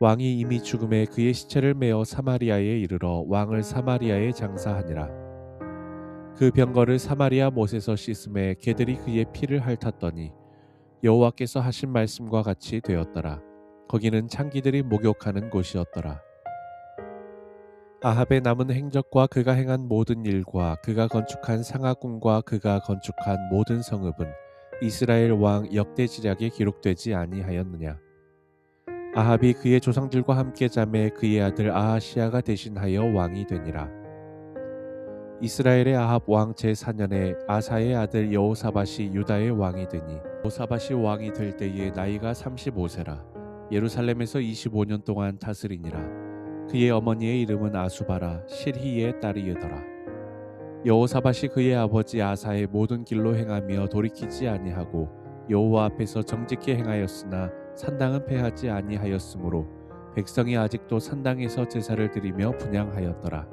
왕이 이미 죽음에 그의 시체를 메어 사마리아에 이르러 왕을 사마리아에 장사하니라. 그 병거를 사마리아 못에서 씻음에 개들이 그의 피를 핥았더니 여호와께서 하신 말씀과 같이 되었더라. 거기는 창기들이 목욕하는 곳이었더라. 아합의 남은 행적과 그가 행한 모든 일과 그가 건축한 상하궁과 그가 건축한 모든 성읍은 이스라엘 왕 역대지략에 기록되지 아니하였느냐. 아합이 그의 조상들과 함께 잠에 그의 아들 아하시아가 대신하여 왕이 되니라. 이스라엘의 아합 왕 제4년에 아사의 아들 여호사밧이 유다의 왕이 되니 여호사밧이 왕이 될 때에 나이가 35세라. 예루살렘에서 25년 동안 다스리니라. 그의 어머니의 이름은 아수바라 실히의 딸이더라. 여호사밧이 그의 아버지 아사의 모든 길로 행하며 돌이키지 아니하고 여호와 앞에서 정직히 행하였으나 산당은 패하지 아니하였으므로 백성이 아직도 산당에서 제사를 드리며 분향하였더라.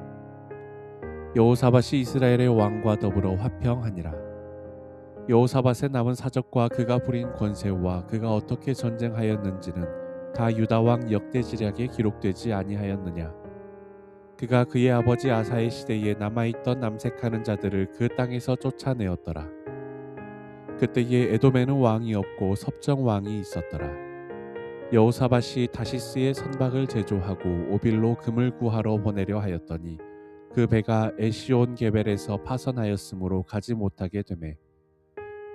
여호사밧이 이스라엘의 왕과 더불어 화평하니라. 여호사밧의 남은 사적과 그가 부린 권세와 그가 어떻게 전쟁하였는지는 다 유다 왕 역대지략에 기록되지 아니하였느냐. 그가 그의 아버지 아사의 시대에 남아있던 남색하는 자들을 그 땅에서 쫓아내었더라. 그때에 에돔에는 왕이 없고 섭정 왕이 있었더라. 여호사밧이 다시스의 선박을 제조하고 오빌로 금을 구하러 보내려 하였더니 그 배가 에시온 게벨에서 파선하였으므로 가지 못하게 되매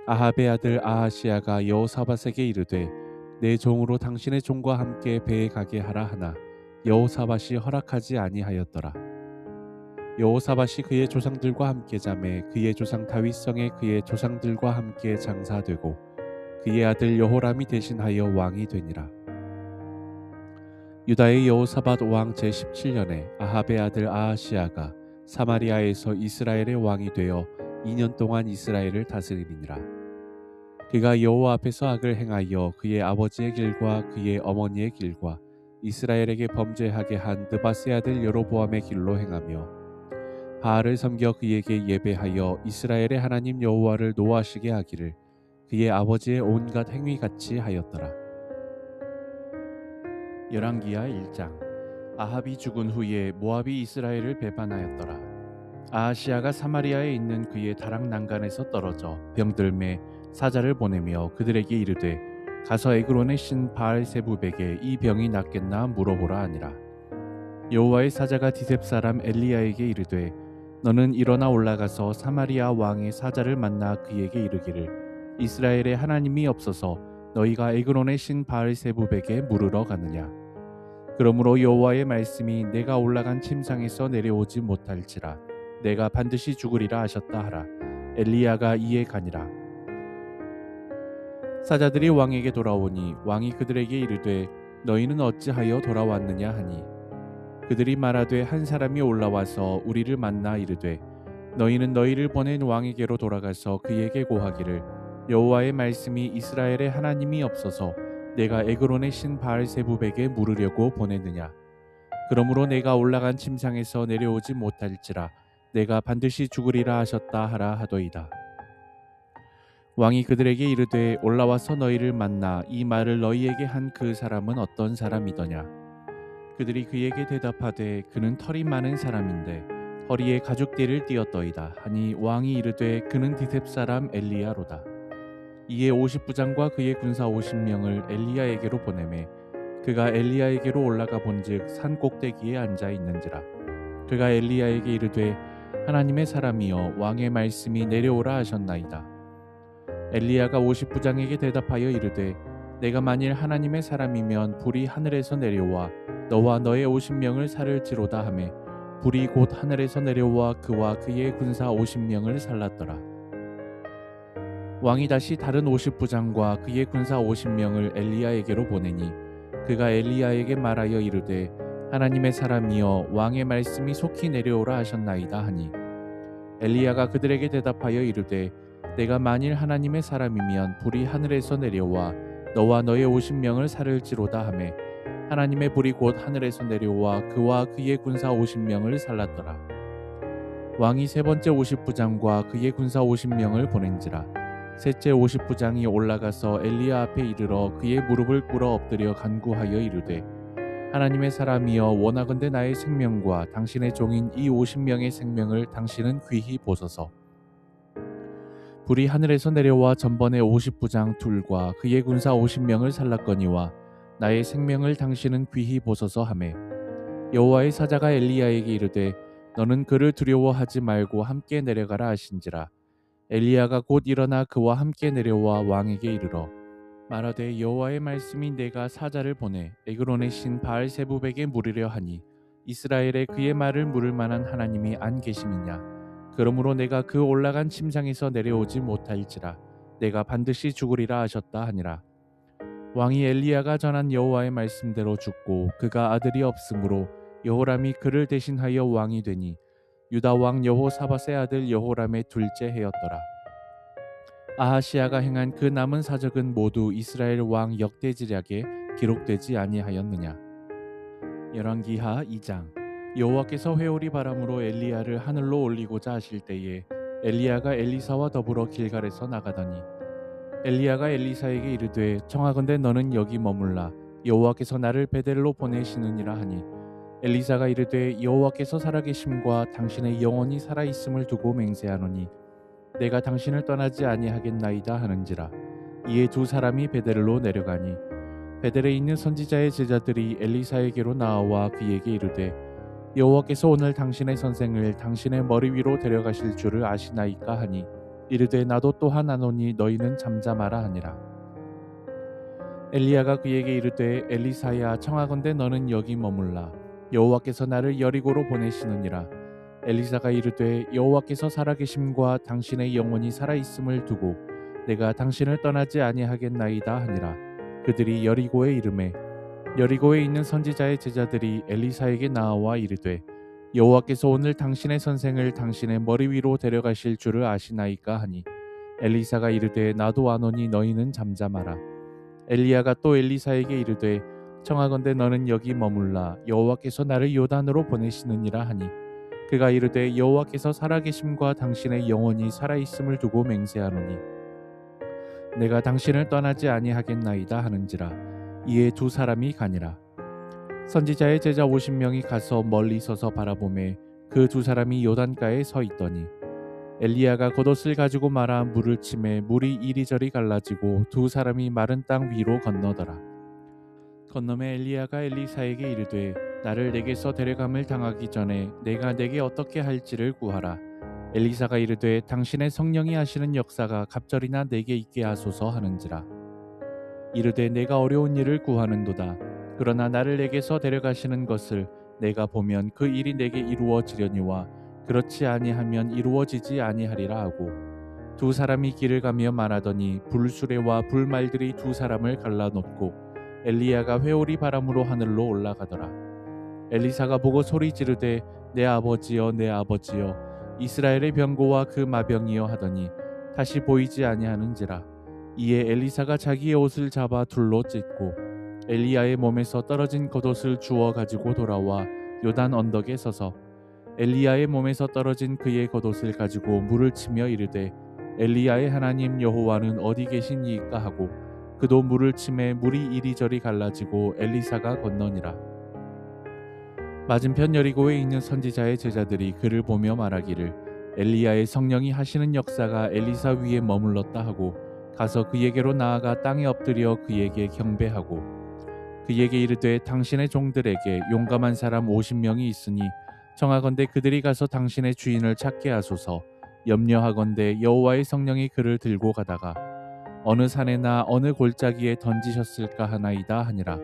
아합의 아들 아하시아가 여호사밧에게 이르되 내 종으로 당신의 종과 함께 배에 가게 하라 하나 여호사밧이 허락하지 아니하였더라. 여호사밧이 그의 조상들과 함께 잠에 그의 조상 다윗성에 그의 조상들과 함께 장사되고 그의 아들 여호람이 대신하여 왕이 되니라. 유다의 여호사밧 왕 제17년에 아합의 아들 아하시아가 사마리아에서 이스라엘의 왕이 되어 2년 동안 이스라엘을 다스리니라. 그가 여호와 앞에서 악을 행하여 그의 아버지의 길과 그의 어머니의 길과 이스라엘에게 범죄하게 한 느바스의 아들 여로보암의 길로 행하며 바알을 섬겨 그에게 예배하여 이스라엘의 하나님 여호와를 노하시게 하기를 그의 아버지의 온갖 행위같이 하였더라. 열왕기하 1장. 아합이 죽은 후에 모압이 이스라엘을 배반하였더라. 아하시아가 사마리아에 있는 그의 다락 난간에서 떨어져 병들매 사자를 보내며 그들에게 이르되 가서 에그론의 신 바알세부백에 이 병이 낫겠나 물어보라 하니라. 여호와의 사자가 디셉 사람 엘리야에게 이르되 너는 일어나 올라가서 사마리아 왕의 사자를 만나 그에게 이르기를 이스라엘의 하나님이 없어서 너희가 에그론의 신 바알세부백에 물으러 가느냐. 그러므로 여호와의 말씀이 내가 올라간 침상에서 내려오지 못할지라 내가 반드시 죽으리라 하셨다 하라. 엘리야가 이에 가니라. 사자들이 왕에게 돌아오니 왕이 그들에게 이르되 너희는 어찌하여 돌아왔느냐 하니 그들이 말하되 한 사람이 올라와서 우리를 만나 이르되 너희는 너희를 보낸 왕에게로 돌아가서 그에게 고하기를 여호와의 말씀이 이스라엘의 하나님이 없어서 내가 에그론의 신 바알세부백에 물으려고 보냈느냐. 그러므로 내가 올라간 침상에서 내려오지 못할지라 내가 반드시 죽으리라 하셨다 하라 하더이다. 왕이 그들에게 이르되 올라와서 너희를 만나 이 말을 너희에게 한 그 사람은 어떤 사람이더냐. 그들이 그에게 대답하되 그는 털이 많은 사람인데 허리에 가죽띠를 띠었더이다 하니 왕이 이르되 그는 디셉 사람 엘리야로다. 이에 50부장과 그의 군사 50명을 엘리야에게로 보내매 그가 엘리야에게로 올라가 본즉 산 꼭대기에 앉아 있는지라. 그가 엘리야에게 이르되 하나님의 사람이여 왕의 말씀이 내려오라 하셨나이다. 엘리야가 50부장에게 대답하여 이르되 내가 만일 하나님의 사람이면 불이 하늘에서 내려와 너와 너의 50명을 살을지로다 하매 불이 곧 하늘에서 내려와 그와 그의 군사 50명을 살랐더라. 왕이 다시 다른 50부장과 그의 군사 50명을 엘리야에게로 보내니 그가 엘리야에게 말하여 이르되 하나님의 사람이여 왕의 말씀이 속히 내려오라 하셨나이다 하니 엘리야가 그들에게 대답하여 이르되 내가 만일 하나님의 사람이면 불이 하늘에서 내려와 너와 너의 50명을 살을지로다 하매 하나님의 불이 곧 하늘에서 내려와 그와 그의 군사 50명을 살랐더라. 왕이 세 번째 50부장과 그의 군사 50명을 보낸지라. 셋째 50부장이 올라가서 엘리야 앞에 이르러 그의 무릎을 꿇어 엎드려 간구하여 이르되 하나님의 사람이여 원하건대 나의 생명과 당신의 종인 이 50명의 생명을 당신은 귀히 보소서. 불이 하늘에서 내려와 전번에 50부장 둘과 그의 군사 50명을 살랐거니와 나의 생명을 당신은 귀히 보소서 하매 여호와의 사자가 엘리야에게 이르되 너는 그를 두려워하지 말고 함께 내려가라 하신지라. 엘리야가 곧 일어나 그와 함께 내려와 왕에게 이르러 말하되 여호와의 말씀이 내가 사자를 보내 에그론의 신 바알세부백에 물으려 하니 이스라엘에 그의 말을 물을 만한 하나님이 안 계심이냐. 그러므로 내가 그 올라간 침상에서 내려오지 못할지라 내가 반드시 죽으리라 하셨다 하니라. 왕이 엘리야가 전한 여호와의 말씀대로 죽고 그가 아들이 없으므로 여호람이 그를 대신하여 왕이 되니 유다 왕 여호사밧의 아들 여호람의 둘째 해였더라. 아하시야가 행한 그 남은 사적은 모두 이스라엘 왕 역대지략에 기록되지 아니하였느냐. 열왕기하 2장. 여호와께서 회오리 바람으로 엘리야를 하늘로 올리고자 하실 때에 엘리야가 엘리사와 더불어 길갈에서 나가더니 엘리야가 엘리사에게 이르되 청하건대 너는 여기 머물라 여호와께서 나를 베델로 보내시느니라 하니 엘리사가 이르되 여호와께서 살아계심과 당신의 영혼이 살아있음을 두고 맹세하노니 내가 당신을 떠나지 아니하겠나이다 하는지라. 이에 두 사람이 베델로 내려가니 베델에 있는 선지자의 제자들이 엘리사에게로 나와 그에게 이르되 여호와께서 오늘 당신의 선생을 당신의 머리 위로 데려가실 줄을 아시나이까 하니 이르되 나도 또한 아노니 너희는 잠잠하라 하니라. 엘리야가 그에게 이르되 엘리사야 청하건대 너는 여기 머물라 여호와께서 나를 여리고로 보내시느니라. 엘리사가 이르되 여호와께서 살아계심과 당신의 영혼이 살아있음을 두고 내가 당신을 떠나지 아니하겠나이다 하니라. 그들이 여리고에 이르매 여리고에 있는 선지자의 제자들이 엘리사에게 나와 이르되 여호와께서 오늘 당신의 선생을 당신의 머리 위로 데려가실 줄을 아시나이까 하니 엘리사가 이르되 나도 아노니 너희는 잠잠하라. 엘리야가 또 엘리사에게 이르되 청하건대 너는 여기 머물라 여호와께서 나를 요단으로 보내시느니라 하니 그가 이르되 여호와께서 살아계심과 당신의 영혼이 살아있음을 두고 맹세하노니 내가 당신을 떠나지 아니하겠나이다 하는지라. 이에 두 사람이 가니라. 선지자의 제자 50명이 가서 멀리 서서 바라보매 그 두 사람이 요단가에 서 있더니 엘리야가 겉옷을 가지고 말아 물을 치매 물이 이리저리 갈라지고 두 사람이 마른 땅 위로 건너더라. 건너매 엘리야가 엘리사에게 이르되 나를 내게서 데려감을 당하기 전에 내가 내게 어떻게 할지를 구하라. 엘리사가 이르되 당신의 성령이 하시는 역사가 갑절이나 내게 있게 하소서 하는지라. 이르되 내가 어려운 일을 구하는도다. 그러나 나를 내게서 데려가시는 것을 내가 보면 그 일이 내게 이루어지려니와 그렇지 아니하면 이루어지지 아니하리라 하고 두 사람이 길을 가며 말하더니 불수레와 불말들이 두 사람을 갈라놓고 엘리야가 회오리 바람으로 하늘로 올라가더라. 엘리사가 보고 소리 지르되 내 아버지여 내 아버지여 이스라엘의 병고와 그 마병이여 하더니 다시 보이지 아니하는지라. 이에 엘리사가 자기의 옷을 잡아 둘로 찢고 엘리야의 몸에서 떨어진 겉옷을 주워 가지고 돌아와 요단 언덕에 서서 엘리야의 몸에서 떨어진 그의 겉옷을 가지고 물을 치며 이르되 엘리야의 하나님 여호와는 어디 계시니이까 하고 그도 물을 치매 물이 이리저리 갈라지고 엘리사가 건너니라. 맞은편 여리고에 있는 선지자의 제자들이 그를 보며 말하기를 엘리야의 성령이 하시는 역사가 엘리사 위에 머물렀다 하고 가서 그에게로 나아가 땅에 엎드려 그에게 경배하고 그에게 이르되 당신의 종들에게 용감한 사람 50명이 있으니 청하건대 그들이 가서 당신의 주인을 찾게 하소서. 염려하건대 여호와의 성령이 그를 들고 가다가 어느 산에나 어느 골짜기에 던지셨을까 하나이다 하니라.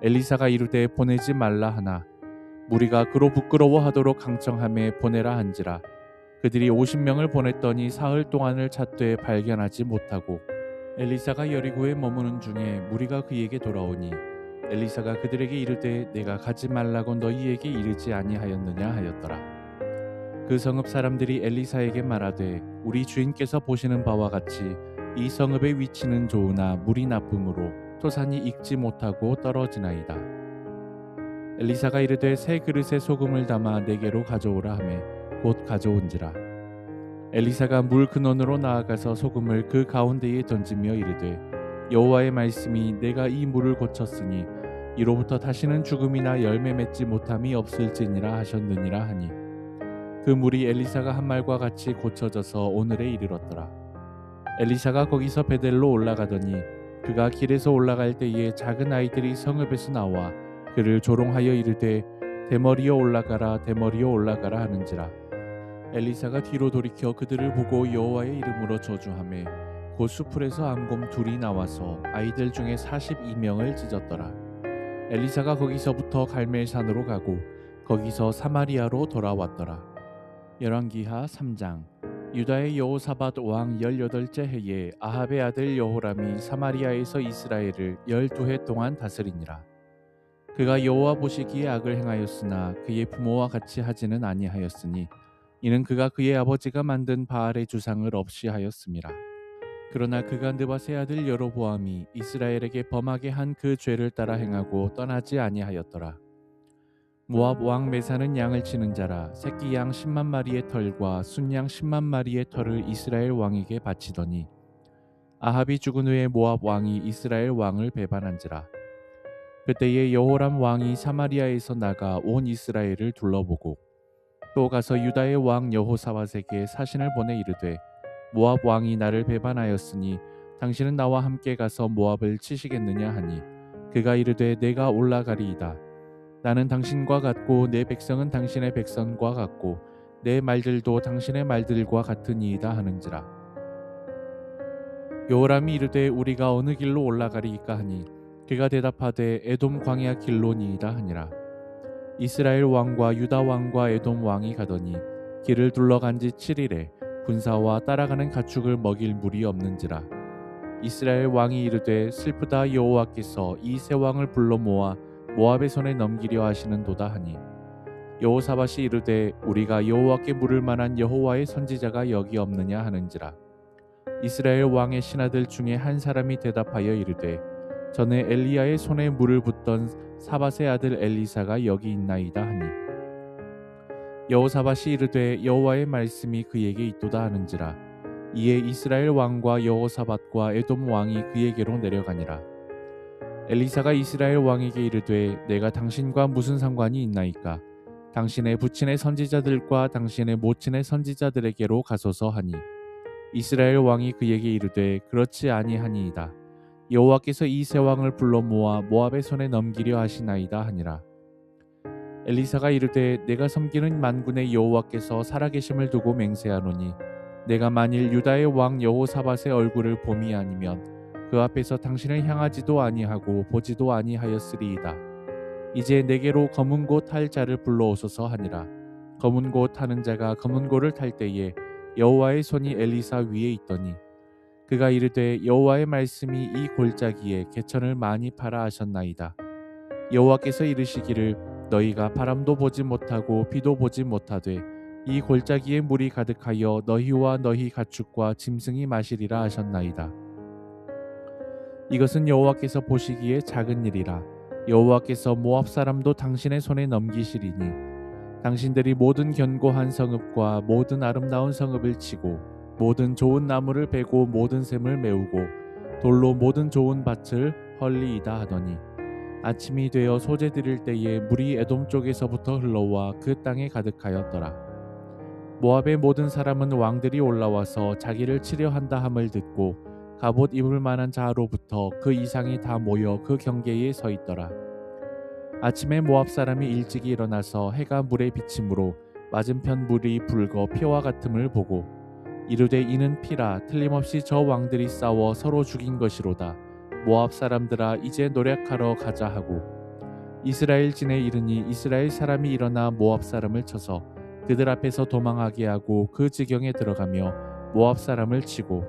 엘리사가 이르되 보내지 말라 하나 무리가 그로 부끄러워하도록 강청함에 보내라 한지라. 그들이 50명을 보냈더니 사흘 동안을 찾되 발견하지 못하고 엘리사가 여리고에 머무는 중에 무리가 그에게 돌아오니 엘리사가 그들에게 이르되 내가 가지 말라고 너희에게 이르지 아니하였느냐 하였더라. 그 성읍 사람들이 엘리사에게 말하되 우리 주인께서 보시는 바와 같이 이 성읍의 위치는 좋으나 물이 나쁨으로 토산이 익지 못하고 떨어지나이다. 엘리사가 이르되 새 그릇에 소금을 담아 내게로 가져오라 하매 곧 가져온지라. 엘리사가 물 근원으로 나아가서 소금을 그 가운데에 던지며 이르되 여호와의 말씀이 내가 이 물을 고쳤으니 이로부터 다시는 죽음이나 열매 맺지 못함이 없을지니라 하셨느니라 하니 그 물이 엘리사가 한 말과 같이 고쳐져서 오늘에 이르렀더라. 엘리사가 거기서 베델로 올라가더니 그가 길에서 올라갈 때에 작은 아이들이 성읍에서 나와 그를 조롱하여 이르되 대머리여 올라가라 대머리여 올라가라 하는지라. 엘리사가 뒤로 돌이켜 그들을 보고 여호와의 이름으로 저주하매 곧 수풀에서 암곰 둘이 나와서 아이들 중에 42명을 찢었더라. 엘리사가 거기서부터 갈멜산으로 가고 거기서 사마리아로 돌아왔더라. 열왕기하 3장. 유다의 여호사밧 왕 18째 해에 아합의 아들 여호람이 사마리아에서 이스라엘을 12해 동안 다스리니라. 그가 여호와 보시기에 악을 행하였으나 그의 부모와 같이 하지는 아니하였으니 이는 그가 그의 아버지가 만든 바알의 주상을 없이 하였음이라. 그러나 그가 느밧의 아들 여로보암이 이스라엘에게 범하게 한 그 죄를 따라 행하고 떠나지 아니하였더라. 모압 왕 메사는 양을 치는 자라 새끼 양 10만 마리의 털과 순양 10만 마리의 털을 이스라엘 왕에게 바치더니 아합이 죽은 후에 모압 왕이 이스라엘 왕을 배반한지라. 그때에 여호람 왕이 사마리아에서 나가 온 이스라엘을 둘러보고 또 가서 유다의 왕 여호사밧에게 사신을 보내 이르되 모압 왕이 나를 배반하였으니 당신은 나와 함께 가서 모압을 치시겠느냐 하니 그가 이르되 내가 올라가리이다. 나는 당신과 같고 내 백성은 당신의 백성과 같고 내 말들도 당신의 말들과 같으니이다 하는지라. 여호람이 이르되 우리가 어느 길로 올라가리이까 하니 그가 대답하되 에돔 광야 길로니이다 하니라. 이스라엘 왕과 유다 왕과 에돔 왕이 가더니 길을 둘러간 지 7일에 군사와 따라가는 가축을 먹일 물이 없는지라. 이스라엘 왕이 이르되 슬프다 여호와께서 이 세 왕을 불러 모아 모압의 손에 넘기려 하시는도다 하니 여호사밧이 이르되 우리가 여호와께 물을 만한 여호와의 선지자가 여기 없느냐 하는지라. 이스라엘 왕의 신하들 중에 한 사람이 대답하여 이르되 전에 엘리야의 손에 물을 붓던 사밧의 아들 엘리사가 여기 있나이다 하니 여호사밧이 이르되 여호와의 말씀이 그에게 있도다 하는지라. 이에 이스라엘 왕과 여호사밧과 에돔 왕이 그에게로 내려가니라. 엘리사가 이스라엘 왕에게 이르되 내가 당신과 무슨 상관이 있나이까? 당신의 부친의 선지자들과 당신의 모친의 선지자들에게로 가소서 하니 이스라엘 왕이 그에게 이르되 그렇지 아니하니이다. 여호와께서 이 세 왕을 불러 모아 모압의 손에 넘기려 하시나이다 하니라. 엘리사가 이르되 내가 섬기는 만군의 여호와께서 살아계심을 두고 맹세하노니 내가 만일 유다의 왕 여호사밧의 얼굴을 봄이 아니면 그 앞에서 당신을 향하지도 아니하고 보지도 아니하였으리이다. 이제 내게로 검은 고 탈 자를 불러오소서 하니라. 검은 고 타는 자가 검은 고를 탈 때에 여호와의 손이 엘리사 위에 있더니 그가 이르되 여호와의 말씀이 이 골짜기에 개천을 많이 팔아 하셨나이다. 여호와께서 이르시기를 너희가 바람도 보지 못하고 비도 보지 못하되 이 골짜기에 물이 가득하여 너희와 너희 가축과 짐승이 마시리라 하셨나이다. 이것은 여호와께서 보시기에 작은 일이라. 여호와께서 모압 사람도 당신의 손에 넘기시리니 당신들이 모든 견고한 성읍과 모든 아름다운 성읍을 치고 모든 좋은 나무를 베고 모든 샘을 메우고 돌로 모든 좋은 밭을 헐리이다 하더니 아침이 되어 소재 드릴 때에 물이 에돔 쪽에서부터 흘러와 그 땅에 가득하였더라. 모압의 모든 사람은 왕들이 올라와서 자기를 치려 한다 함을 듣고 갑옷 입을 만한 자로부터 그 이상이 다 모여 그 경계에 서 있더라. 아침에 모압 사람이 일찍이 일어나서 해가 물에 비침으로 맞은편 물이 붉어 피와 같음을 보고 이르되 이는 피라 틀림없이 저 왕들이 싸워 서로 죽인 것이로다. 모압 사람들아 이제 노력하러 가자 하고 이스라엘 진에 이르니 이스라엘 사람이 일어나 모압 사람을 쳐서 그들 앞에서 도망하게 하고 그 지경에 들어가며 모압 사람을 치고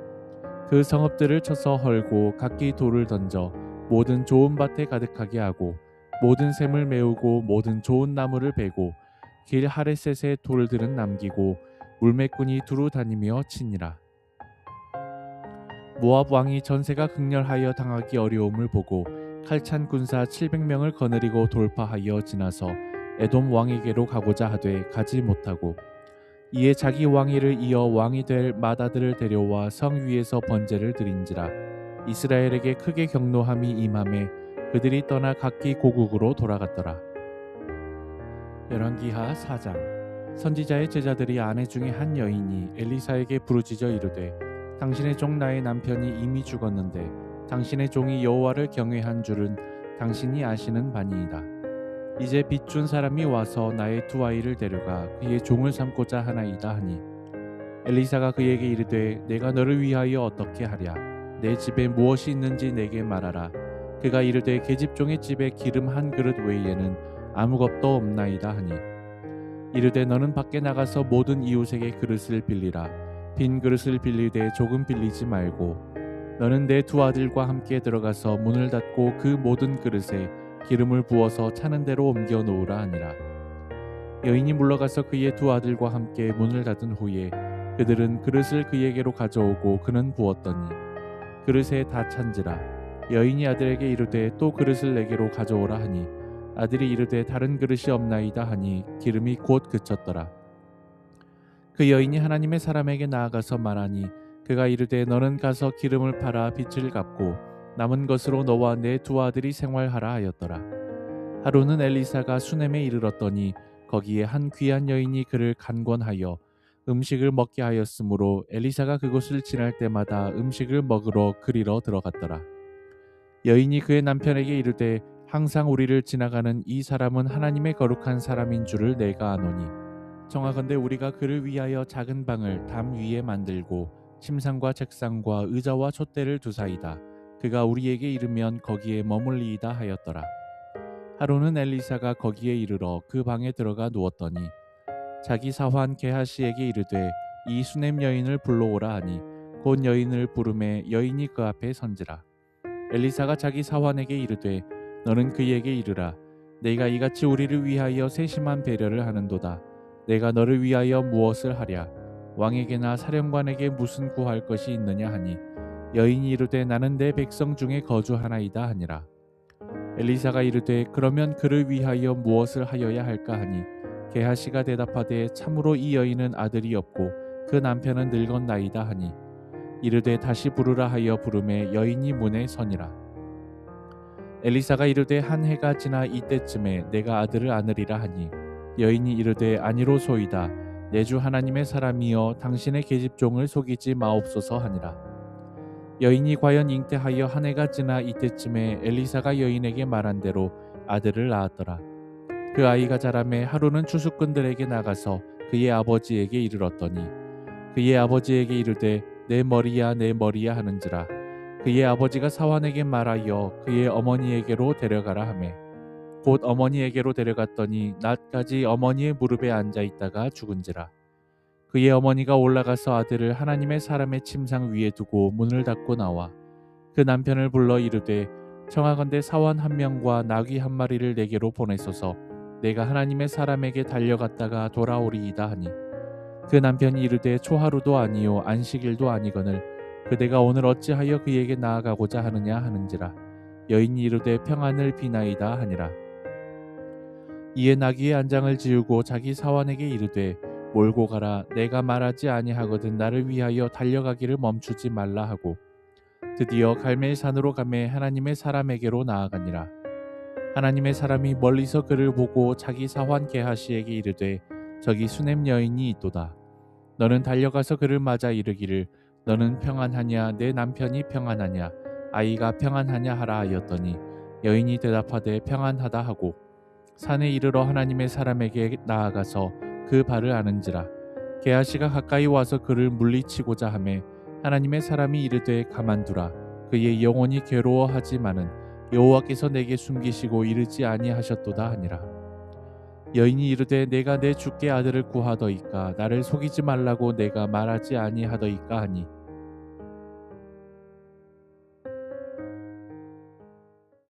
그 성읍들을 쳐서 헐고 각기 돌을 던져 모든 좋은 밭에 가득하게 하고 모든 샘을 메우고 모든 좋은 나무를 베고 길 하레셋에 돌들은 남기고 물매꾼이 두루 다니며 치니라. 모압 왕이 전세가 극렬하여 당하기 어려움을 보고 칼찬 군사 700명을 거느리고 돌파하여 지나서 에돔 왕에게로 가고자 하되 가지 못하고 이에 자기 왕위를 이어 왕이 될 맏아들을 데려와 성 위에서 번제를 드린지라. 이스라엘에게 크게 경노함이 임하매 그들이 떠나 각기 고국으로 돌아갔더라. 열왕기하 4장. 선지자의 제자들이 아내 중에 한 여인이 엘리사에게 부르짖어 이르되 당신의 종 나의 남편이 이미 죽었는데 당신의 종이 여호와를 경외한 줄은 당신이 아시는 바니이다. 이제 빚준 사람이 와서 나의 두 아이를 데려가 그의 종을 삼고자 하나이다 하니 엘리사가 그에게 이르되 내가 너를 위하여 어떻게 하랴. 내 집에 무엇이 있는지 내게 말하라. 그가 이르되 계집종의 집에 기름 한 그릇 외에는 아무것도 없나이다 하니 이르되 너는 밖에 나가서 모든 이웃에게 그릇을 빌리라. 빈 그릇을 빌리되 조금 빌리지 말고 너는 내 두 아들과 함께 들어가서 문을 닫고 그 모든 그릇에 기름을 부어서 차는 대로 옮겨 놓으라 하니라. 여인이 물러가서 그의 두 아들과 함께 문을 닫은 후에 그들은 그릇을 그에게로 가져오고 그는 부었더니 그릇에 다 찬지라. 여인이 아들에게 이르되 또 그릇을 내게로 가져오라 하니 아들이 이르되 다른 그릇이 없나이다 하니 기름이 곧 그쳤더라. 그 여인이 하나님의 사람에게 나아가서 말하니 그가 이르되 너는 가서 기름을 팔아 빚을 갚고 남은 것으로 너와 내 두 아들이 생활하라 하였더라. 하루는 엘리사가 수넴에 이르렀더니 거기에 한 귀한 여인이 그를 간권하여 음식을 먹게 하였으므로 엘리사가 그곳을 지날 때마다 음식을 먹으러 그리러 들어갔더라. 여인이 그의 남편에게 이르되 항상 우리를 지나가는 이 사람은 하나님의 거룩한 사람인 줄을 내가 아노니 청하건대 우리가 그를 위하여 작은 방을 담 위에 만들고 침상과 책상과 의자와 촛대를 두사이다. 그가 우리에게 이르면 거기에 머물리이다 하였더라. 하루는 엘리사가 거기에 이르러 그 방에 들어가 누웠더니 자기 사환 게하시에게 이르되 이 수넴 여인을 불러오라 하니 곧 여인을 부르매 여인이 그 앞에 선지라. 엘리사가 자기 사환에게 이르되 너는 그에게 이르라. 내가 이같이 우리를 위하여 세심한 배려를 하는도다. 내가 너를 위하여 무엇을 하랴. 왕에게나 사령관에게 무슨 구할 것이 있느냐 하니 여인이 이르되 나는 내 백성 중에 거주하나이다 하니라. 엘리사가 이르되 그러면 그를 위하여 무엇을 하여야 할까 하니 게하시가 대답하되 참으로 이 여인은 아들이 없고 그 남편은 늙었나이다 하니 이르되 다시 부르라 하여 부르매 여인이 문에 서니라. 엘리사가 이르되 한 해가 지나 이때쯤에 내가 아들을 안으리라 하니 여인이 이르되 아니로소이다. 내 주 하나님의 사람이여 당신의 계집종을 속이지 마옵소서 하니라. 여인이 과연 잉태하여 한 해가 지나 이때쯤에 엘리사가 여인에게 말한 대로 아들을 낳았더라. 그 아이가 자라매 하루는 추수꾼들에게 나가서 그의 아버지에게 이르렀더니 그의 아버지에게 이르되 내 머리야 내 머리야 하는지라. 그의 아버지가 사환에게 말하여 그의 어머니에게로 데려가라 하매 곧 어머니에게로 데려갔더니 낮까지 어머니의 무릎에 앉아 있다가 죽은지라. 그의 어머니가 올라가서 아들을 하나님의 사람의 침상 위에 두고 문을 닫고 나와 그 남편을 불러 이르되 청하건대 사환 한 명과 나귀 한 마리를 내게로 보내소서. 내가 하나님의 사람에게 달려갔다가 돌아오리이다 하니 그 남편이 이르되 초하루도 아니요 안식일도 아니거늘 그대가 오늘 어찌하여 그에게 나아가고자 하느냐 하는지라. 여인이 이르되 평안을 비나이다 하니라. 이에 나귀의 안장을 지우고 자기 사환에게 이르되 몰고 가라. 내가 말하지 아니하거든 나를 위하여 달려가기를 멈추지 말라 하고 드디어 갈멜산으로 가매 하나님의 사람에게로 나아가니라. 하나님의 사람이 멀리서 그를 보고 자기 사환 게하시에게 이르되 저기 수넴 여인이 있도다. 너는 달려가서 그를 맞아 이르기를 너는 평안하냐 내 남편이 평안하냐 아이가 평안하냐 하라 하였더니 여인이 대답하되 평안하다 하고 산에 이르러 하나님의 사람에게 나아가서 그 발을 아는지라. 게하시가 가까이 와서 그를 물리치고자 하매 하나님의 사람이 이르되 가만두라. 그의 영혼이 괴로워하지만은 여호와께서 내게 숨기시고 이르지 아니하셨도다 하니라. 여인이 이르되 내가 내 주께 아들을 구하더이까 나를 속이지 말라고 내가 말하지 아니하더이까 하니